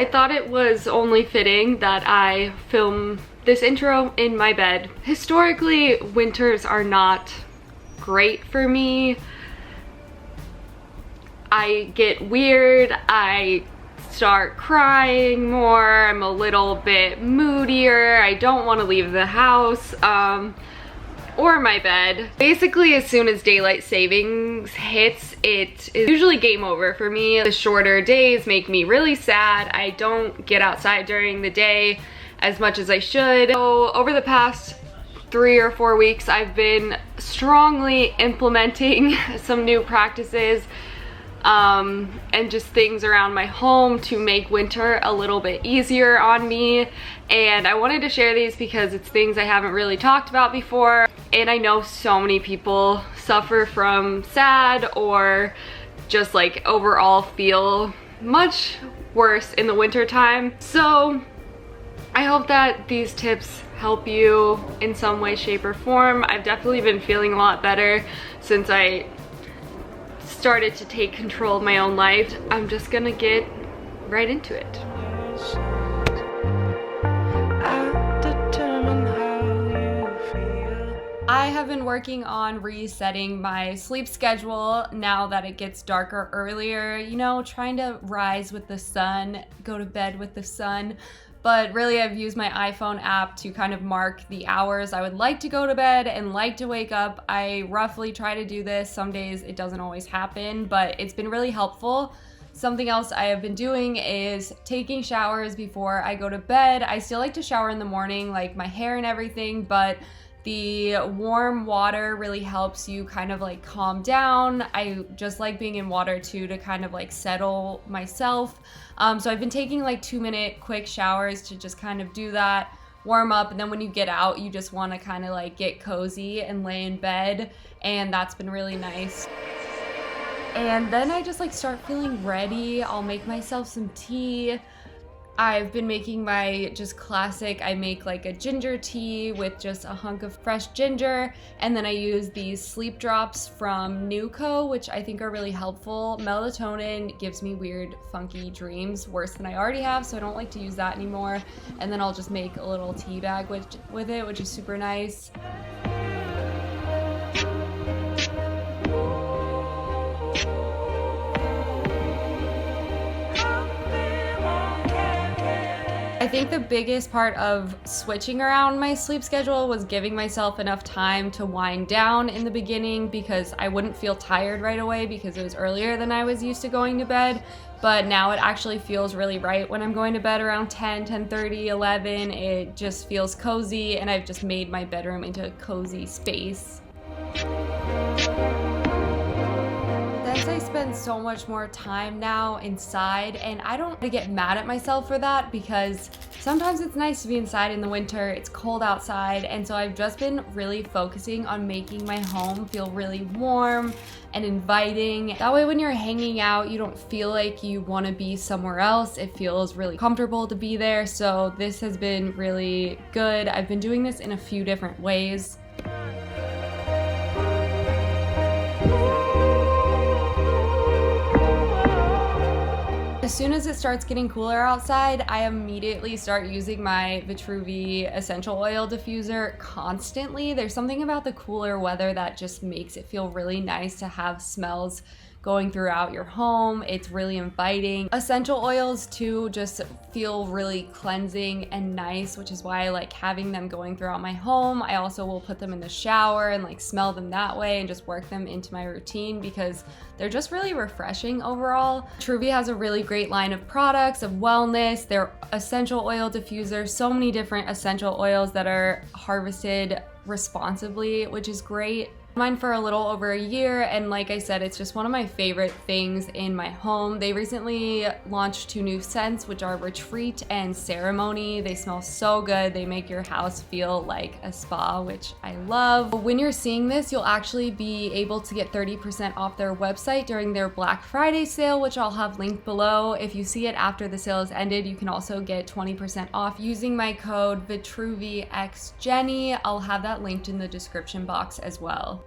I thought it was only fitting that I film this intro in my bed. Historically, winters are not great for me. I get weird, I start crying more, I'm a little bit moodier, I don't want to leave the house, or my bed. Basically, as soon as daylight savings hits, it is usually game over for me. The shorter days make me really sad. I don't get outside during the day as much as I should. So over the past 3 or 4 weeks, I've been strongly implementing some new practices and just things around my home to make winter a little bit easier on me. And I wanted to share these because it's things I haven't really talked about before. And I know so many people suffer from sad or just like overall feel much worse in the winter time. So I hope that these tips help you in some way, shape, or form. I've definitely been feeling a lot better since I started to take control of my own life. I'm just gonna get right into it. I have been working on resetting my sleep schedule now that it gets darker earlier, you know, trying to rise with the sun, go to bed with the sun. But really, I've used my iPhone app to kind of mark the hours I would like to go to bed and like to wake up. I roughly try to do this. Some days it doesn't always happen, but it's been really helpful. Something else I have been doing is taking showers before I go to bed. I still like to shower in the morning, like my hair and everything, but the warm water really helps you kind of like calm down. I just like being in water too to kind of like settle myself. So I've been taking like 2-minute quick showers to just kind of do that, warm up, and then when you get out, you just want to kind of like get cozy and lay in bed, and that's been really nice. And then I just like start feeling ready. I'll make myself some tea. I've been making my just classic, I make like a ginger tea with just a hunk of fresh ginger, and then I use these sleep drops from Nuco, which I think are really helpful. Melatonin gives me weird, funky dreams, worse than I already have, so I don't like to use that anymore. And then I'll just make a little tea bag with it, which is super nice. I think the biggest part of switching around my sleep schedule was giving myself enough time to wind down in the beginning, because I wouldn't feel tired right away because it was earlier than I was used to going to bed. But now it actually feels really right when I'm going to bed around 10, 10:30, 11. It just feels cozy, and I've just made my bedroom into a cozy space. I spend so much more time now inside, and I don't get mad at myself for that, because sometimes it's nice to be inside in the winter. It's cold outside, and so I've just been really focusing on making my home feel really warm and inviting. That way when you're hanging out, you don't feel like you want to be somewhere else. It feels really comfortable to be there. So this has been really good. I've been doing this in a few different ways. As soon as it starts getting cooler outside, I immediately start using my Vitruvi essential oil diffuser constantly. There's something about the cooler weather that just makes it feel really nice to have smells going throughout your home. It's really inviting. Essential oils too just feel really cleansing and nice, which is why I like having them going throughout my home. I also will put them in the shower and like smell them that way and just work them into my routine because they're just really refreshing overall. Vitruvi has a really great line of products, of wellness, their essential oil diffuser, so many different essential oils that are harvested responsibly, which is great. Mine for a little over a year, and like I said, it's just one of my favorite things in my home. They recently launched 2 new scents, which are Retreat and Ceremony. They smell so good. They make your house feel like a spa, which I love. When you're seeing this, you'll actually be able to get 30% off their website during their Black Friday sale, which I'll have linked below. If you see it after the sale has ended, you can also get 20% off using my code VITRUVIXJENNY. I'll have that linked in the description box as well.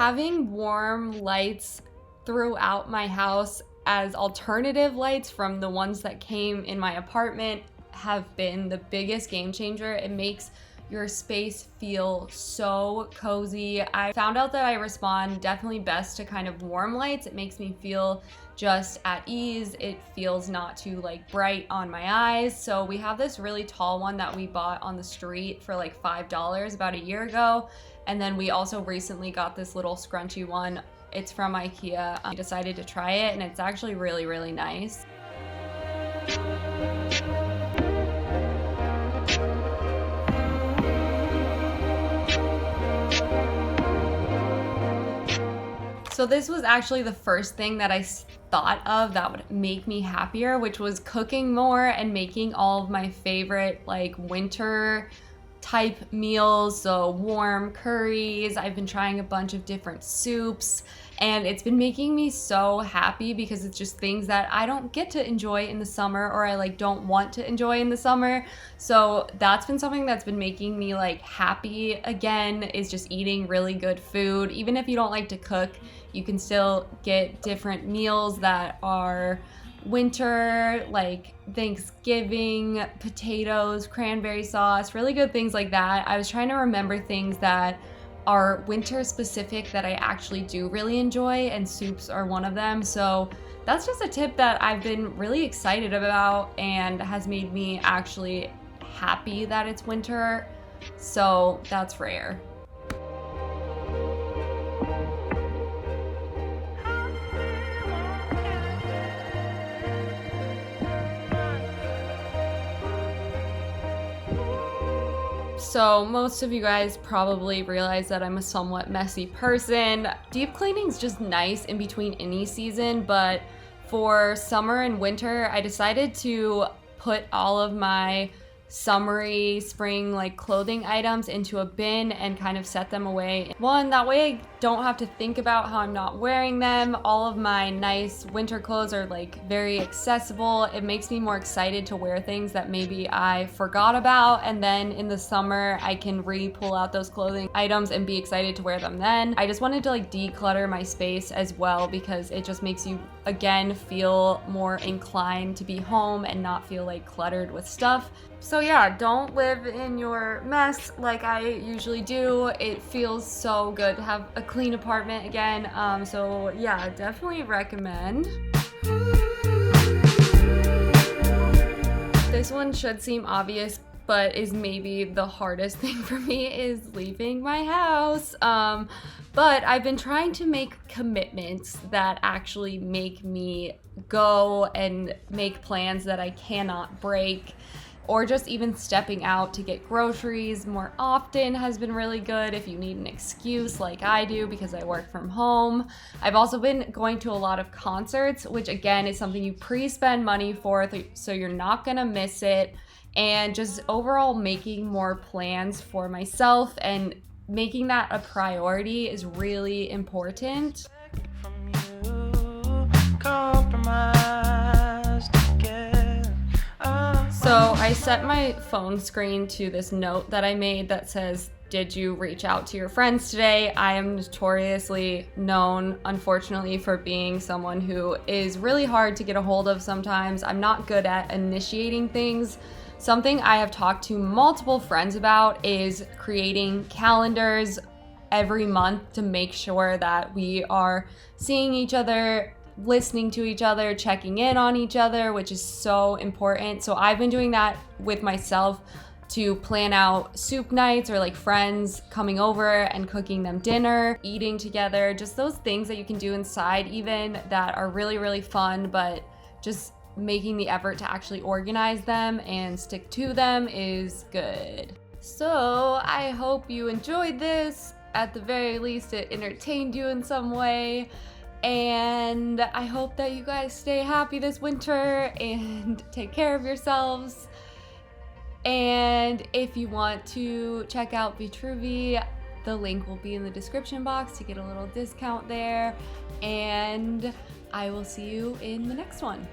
having warm lights throughout my house as alternative lights from the ones that came in my apartment have been the biggest game changer. It makes your space feel so cozy. I found out that I respond definitely best to kind of warm lights. It makes me feel just at ease. It feels not too like bright on my eyes. So we have this really tall one that we bought on the street for like $5 about a year ago. And then we also recently got this little scrunchy one. It's from IKEA. I decided to try it and it's actually really, really nice. So this was actually the first thing that I thought of that would make me happier, which was cooking more and making all of my favorite like winter type meals. So warm curries. I've been trying a bunch of different soups and it's been making me so happy because it's just things that I don't get to enjoy in the summer, or I like don't want to enjoy in the summer. So that's been something that's been making me like happy again, is just eating really good food. Even if you don't like to cook, you can still get different meals that are winter, like Thanksgiving, potatoes, cranberry sauce, really good things like that. I was trying to remember things that are winter specific that I actually do really enjoy, and soups are one of them. So that's just a tip that I've been really excited about and has made me actually happy that it's winter. So that's rare. So most of you guys probably realize that I'm a somewhat messy person. Deep cleaning's just nice in between any season, but for summer and winter, I decided to put all of my summery spring like clothing items into a bin and kind of set them away. One, that way I don't have to think about how I'm not wearing them. All of my nice winter clothes are like very accessible. It makes me more excited to wear things that maybe I forgot about, and then in the summer I can pull out those clothing items and be excited to wear them then. I just wanted to like declutter my space as well because it just makes you again feel more inclined to be home and not feel like cluttered with stuff. So yeah, don't live in your mess like I usually do. It feels so good to have a clean apartment again. So yeah, definitely recommend. This one should seem obvious, but is maybe the hardest thing for me, is leaving my house. But I've been trying to make commitments that actually make me go and make plans that I cannot break. Or just even stepping out to get groceries more often has been really good if you need an excuse like I do because I work from home. I've also been going to a lot of concerts, which again is something you pre-spend money for, so you're not gonna miss it. And just overall making more plans for myself and making that a priority is really important. So I set my phone screen to this note that I made that says, "Did you reach out to your friends today?" I am notoriously known, unfortunately, for being someone who is really hard to get a hold of sometimes. I'm not good at initiating things. Something I have talked to multiple friends about is creating calendars every month to make sure that we are seeing each other, listening to each other, checking in on each other, which is so important. So I've been doing that with myself to plan out soup nights or like friends coming over and cooking them dinner, eating together, just those things that you can do inside even that are really, really fun, but just making the effort to actually organize them and stick to them is good. So I hope you enjoyed this. At the very least, it entertained you in some way. And I hope that you guys stay happy this winter and take care of yourselves. And if you want to check out Vitruvi, the link will be in the description box to get a little discount there. And I will see you in the next one.